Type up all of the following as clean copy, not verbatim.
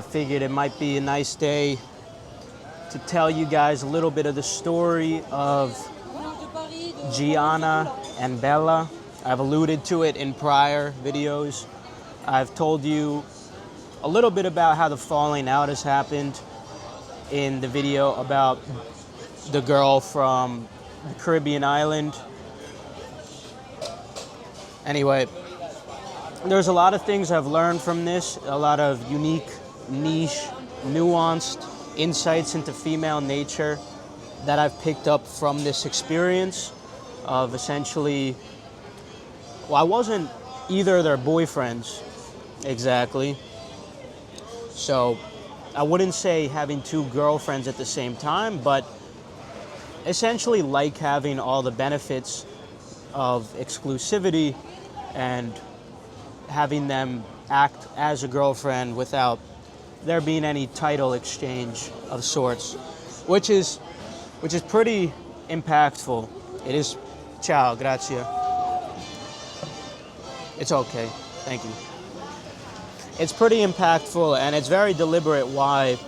I figured it might be a nice day to tell you guys a little bit of the story of Gianna and Bella. I've alluded to it in prior videos. I've told you a little bit about how the falling out has happened in the video about the girl from the Caribbean island. Anyway, there's a lot of things I've learned from this, a lot of unique, niche, nuanced insights into female nature that I've picked up from this experience of essentially, well, I wasn't either of their boyfriends exactly, so I wouldn't say having two girlfriends at the same time, but essentially like having all the benefits of exclusivity and having them act as a girlfriend without there being any title exchange of sorts, which is pretty impactful. It is. Ciao, grazie. It's okay, thank you. It's pretty impactful, and it's very deliberate why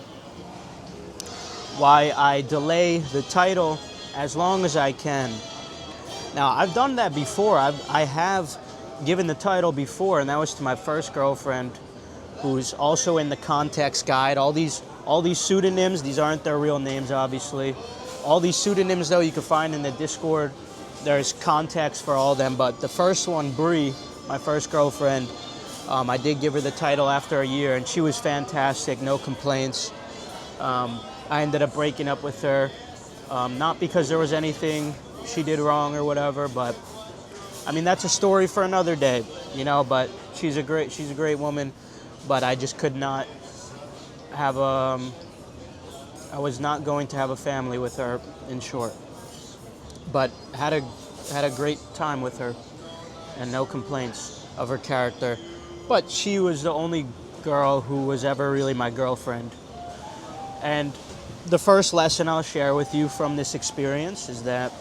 I delay the title as long as I can. Now, I've done that before. I have given the title before, and that was to my first girlfriend, who's also in the context guide. All these pseudonyms, these aren't their real names, obviously. All these pseudonyms, though, you can find in the Discord. There's context for all of them, but the first one, Bree, my first girlfriend, I did give her the title after a year, and she was fantastic, no complaints. I ended up breaking up with her, not because there was anything she did wrong or whatever, but I mean, that's a story for another day, you know, but she's a great woman, but I just could not have I was not going to have a family with her, in short. But had a great time with her and no complaints of her character. But she was the only girl who was ever really my girlfriend. And the first lesson I'll share with you from this experience is that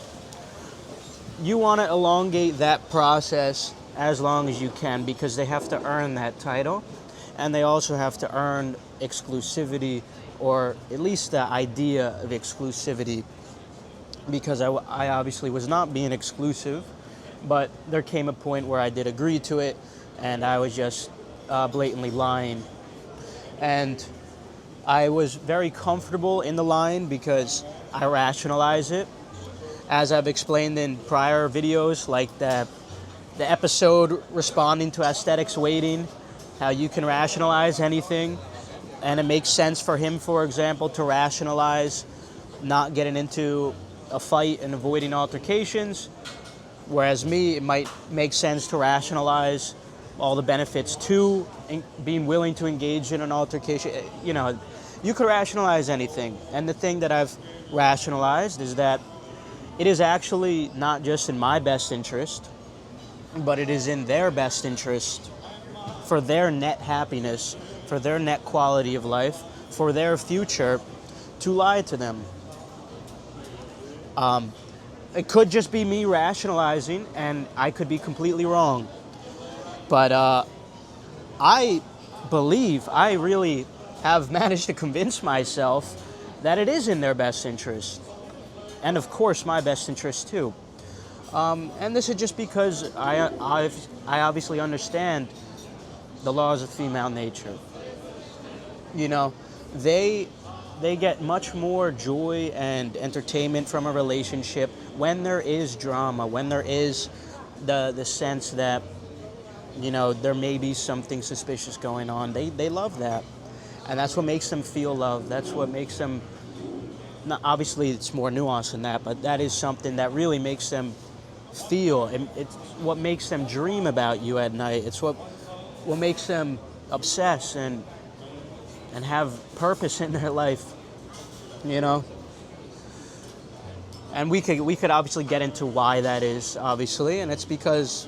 you want to elongate that process as long as you can, because they have to earn that title, and they also have to earn exclusivity, or at least the idea of exclusivity, because I obviously was not being exclusive, but there came a point where I did agree to it, and I was just blatantly lying. And I was very comfortable in the lying because I rationalize it. As I've explained in prior videos, like the episode responding to aesthetics waiting, how you can rationalize anything, and it makes sense for him, for example, to rationalize not getting into a fight and avoiding altercations, whereas me, it might make sense to rationalize all the benefits to being willing to engage in an altercation. You know, you could rationalize anything, and the thing that I've rationalized is that it is actually not just in my best interest, but it is in their best interest, for their net happiness, for their net quality of life, for their future, to lie to them. It could just be me rationalizing, and I could be completely wrong. But I believe I really have managed to convince myself that it is in their best interest. And of course, my best interest too. And this is just because I obviously understand the laws of female nature. You know, they get much more joy and entertainment from a relationship when there is drama, when there is the sense that, you know, there may be something suspicious going on. They love that. And that's what makes them feel loved. That's what makes them, obviously it's more nuanced than that, but that is something that really makes them feel. It's what makes them dream about you at night. It's what makes them obsess and have purpose in their life, you know? And we could obviously get into why that is, obviously, and it's because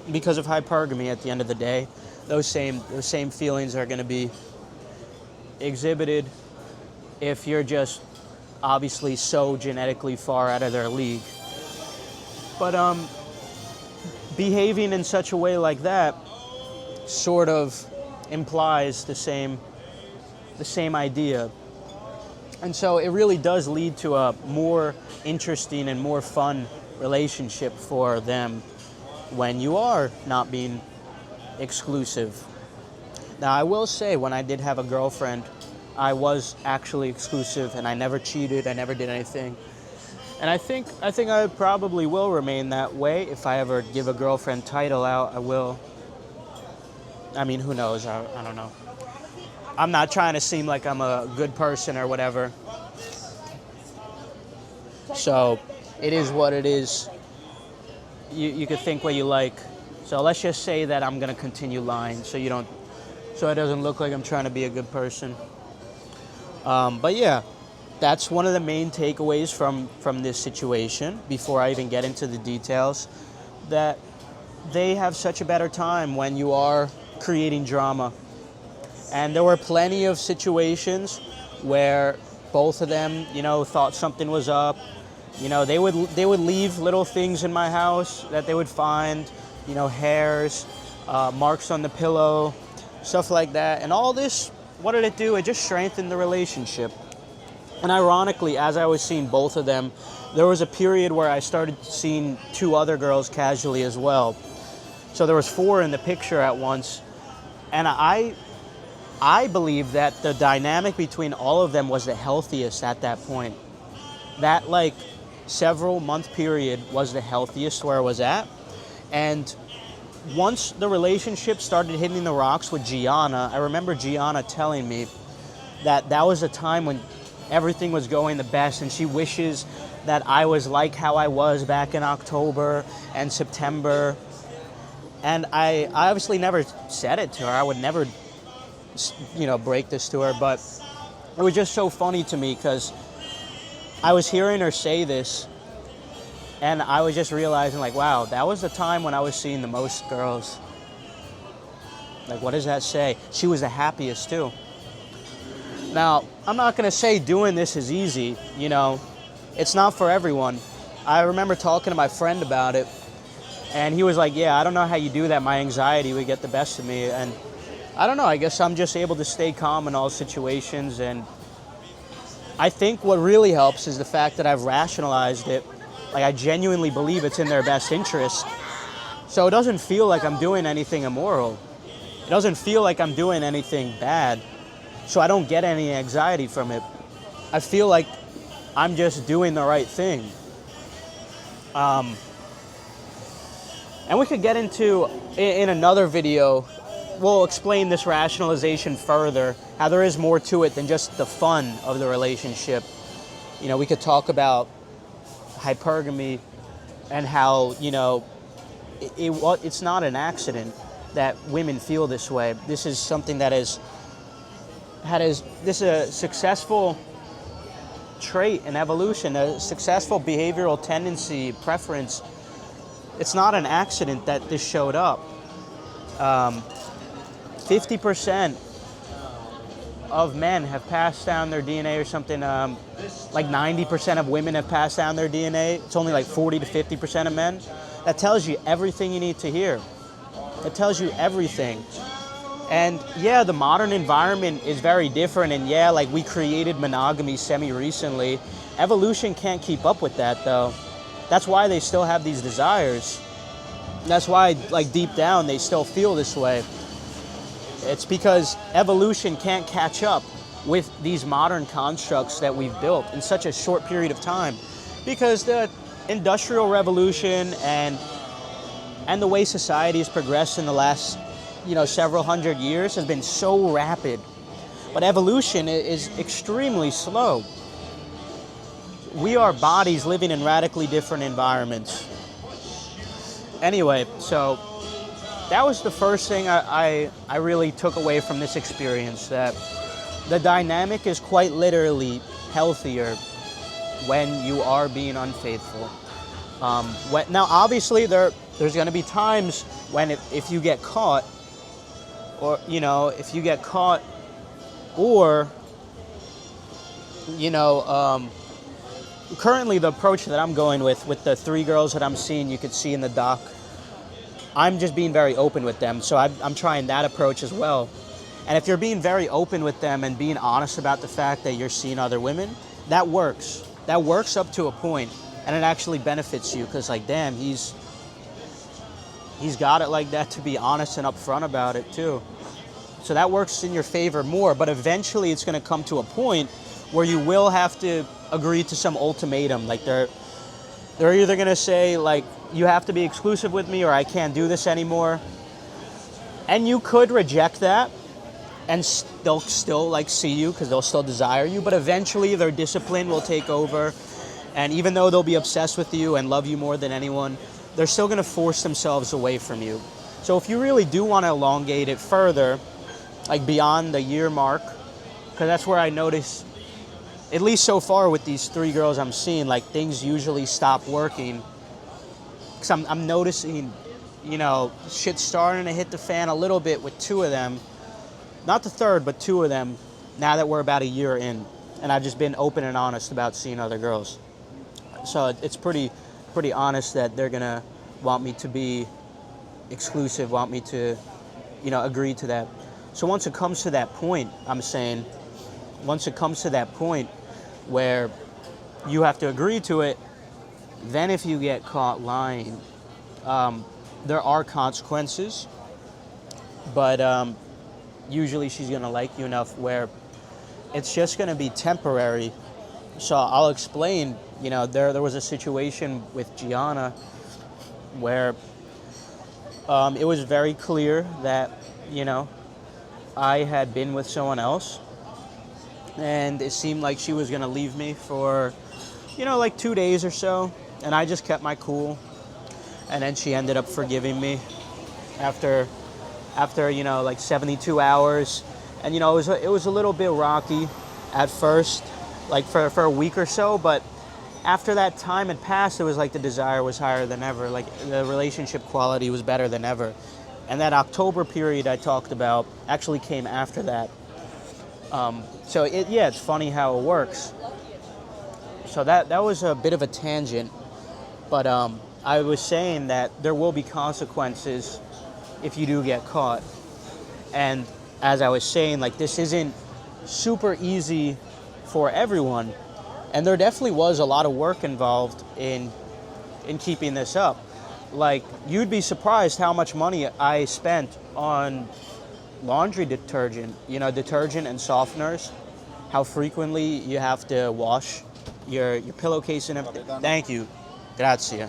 of hypergamy at the end of the day. Those same feelings are going to be exhibited if you're just obviously so genetically far out of their league. But behaving in such a way like that sort of implies the same the same idea. And so it really does lead to a more interesting and more fun relationship for them when you are not being exclusive. Now, I will say, when I did have a girlfriend, I was actually exclusive, and I never cheated, I never did anything. And I think I probably will remain that way. If I ever give a girlfriend title out, I will. I mean, who knows? I don't know. I'm not trying to seem like I'm a good person or whatever. So, it is what it is. You could think what you like. So let's just say that I'm gonna continue lying, so it doesn't look like I'm trying to be a good person. But yeah, that's one of the main takeaways from this situation. Before I even get into the details, that they have such a better time when you are creating drama. And there were plenty of situations where both of them, thought something was up. They would leave little things in my house that they would find, hairs, marks on the pillow, stuff like that. And all this, what did it do? It just strengthened the relationship. And ironically, as I was seeing both of them, there was a period where I started seeing 2 other girls casually as well. So there was 4 in the picture at once. And I believe that the dynamic between all of them was the healthiest at that point. That several month period was the healthiest where I was at. And once the relationship started hitting the rocks with Gianna, I remember Gianna telling me that was a time when everything was going the best, and she wishes that I was like how I was back in October and September. And I obviously never said it to her. I would never, break this to her, but it was just so funny to me because I was hearing her say this, and I was just realizing, wow, that was the time when I was seeing the most girls. What does that say? She was the happiest too. Now, I'm not going to say doing this is easy, It's not for everyone. I remember talking to my friend about it, and he was like, yeah, I don't know how you do that. My anxiety would get the best of me. And I don't know, I guess I'm just able to stay calm in all situations. And I think what really helps is the fact that I've rationalized it. I genuinely believe it's in their best interest. So it doesn't feel like I'm doing anything immoral. It doesn't feel like I'm doing anything bad. So I don't get any anxiety from it. I feel like I'm just doing the right thing. And we could get into, in another video, we'll explain this rationalization further, how there is more to it than just the fun of the relationship. We could talk about hypergamy and how, it's not an accident that women feel this way. This is something that this is a successful trait in evolution, a successful behavioral tendency, preference. It's not an accident that this showed up. 50% of men have passed down their DNA or something. 90% of women have passed down their DNA. It's only 40 to 50% of men. That tells you everything you need to hear. It tells you everything. And yeah, the modern environment is very different. And yeah, we created monogamy semi-recently. Evolution can't keep up with that though. That's why they still have these desires. That's why, deep down, they still feel this way. It's because evolution can't catch up with these modern constructs that we've built in such a short period of time. Because the Industrial Revolution and the way society has progressed in the last, several hundred years has been so rapid. But evolution is extremely slow. We are bodies living in radically different environments. Anyway, so that was the first thing I really took away from this experience, that the dynamic is quite literally healthier when you are being unfaithful. Now, obviously, there's going to be times when if you get caught, or, currently the approach that I'm going with the 3 girls that I'm seeing, you could see in the doc, I'm just being very open with them. So I'm trying that approach as well. And if you're being very open with them and being honest about the fact that you're seeing other women, that works. That works up to a point, and it actually benefits you because, like, damn, he's got it like that to be honest and upfront about it too. So that works in your favor more, but eventually it's going to come to a point where you will have to agree to some ultimatum. Like they're either going to say like, you have to be exclusive with me or I can't do this anymore. And you could reject that and they'll still like see you because they'll still desire you, but eventually their discipline will take over. And even though they'll be obsessed with you and love you more than anyone, they're still going to force themselves away from you. So if you really do want to elongate it further, like beyond the year mark, because that's where I notice, at least so far with these 3 girls I'm seeing, like things usually stop working. Because I'm noticing, you know, shit's starting to hit the fan a little bit with 2 of them. Not the 3rd, but 2 of them, now that we're about a year in. And I've just been open and honest about seeing other girls. So it's pretty honest that they're going to want me to be exclusive, want me to, you know, agree to that. So once it comes to that point, I'm saying, once it comes to that point where you have to agree to it, then if you get caught lying, there are consequences, but usually she's going to like you enough where it's just going to be temporary. So I'll explain, you know, there was a situation with Gianna where it was very clear that, you know, I had been with someone else, and it seemed like she was going to leave me for, you know, like 2 days or so, and I just kept my cool, and then she ended up forgiving me after you know, like 72 hours, and, you know, it was a little bit rocky at first, like for a week or so, but after that time had passed, it was like the desire was higher than ever, like the relationship quality was better than ever. And that October period I talked about actually came after that. So it's funny how it works. So that was a bit of a tangent, but I was saying that there will be consequences if you do get caught. And as I was saying, like, this isn't super easy for everyone, and there definitely was a lot of work involved in keeping this up. Like, you'd be surprised how much money I spent on laundry detergent, you know, detergent and softeners, how frequently you have to wash your pillowcase and everything. Thank you. Grazie.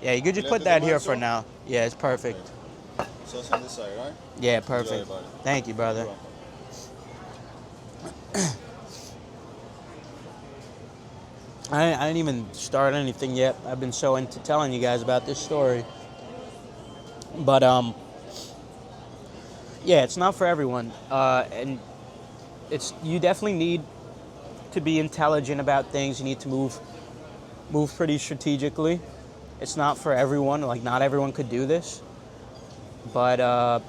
Yeah, you could just put that here for now. Yeah, it's perfect. So it's on this side, right? Yeah, perfect. Thank you, brother. I didn't even start anything yet. I've been so into telling you guys about this story. But, yeah, it's not for everyone. And you definitely need to be intelligent about things. You need to move pretty strategically. It's not for everyone. Like, not everyone could do this. But,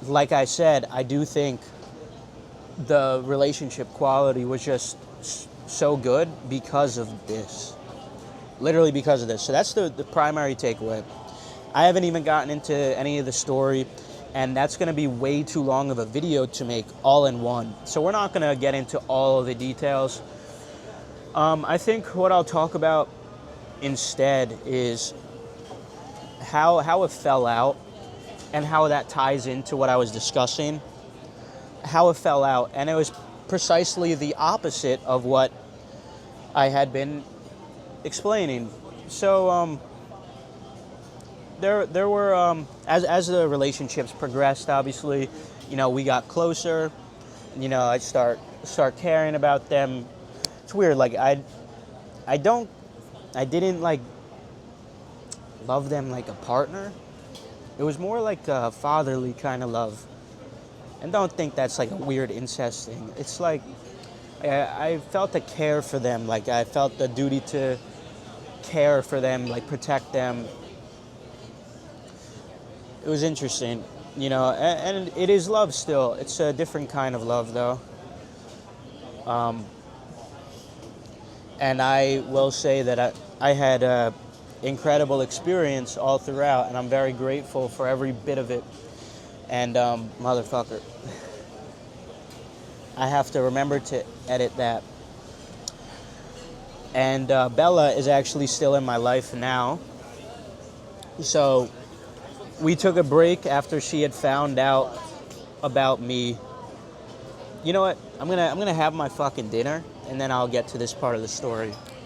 like I said, I do think the relationship quality was just so good because of this. Literally because of this. So that's the primary takeaway. I haven't even gotten into any of the story, and that's going to be way too long of a video to make all in one. So we're not going to get into all of the details. I think what I'll talk about instead is how it fell out and how that ties into what I was discussing. How it fell out, and it was precisely the opposite of what I had been explaining. So there were as the relationships progressed, obviously, you know, we got closer. You know, I start caring about them. It's weird, like I didn't like love them like a partner. It was more like a fatherly kind of love. And don't think that's like a weird incest thing. It's like I felt a care for them. Like I felt the duty to care for them, like protect them. It was interesting, you know, and it is love still. It's a different kind of love, though. And I will say that I had an incredible experience all throughout, and I'm very grateful for every bit of it. And motherfucker, I have to remember to edit that. And Bella is actually still in my life now. So we took a break after she had found out about me. You know what? I'm gonna have my fucking dinner, and then I'll get to this part of the story.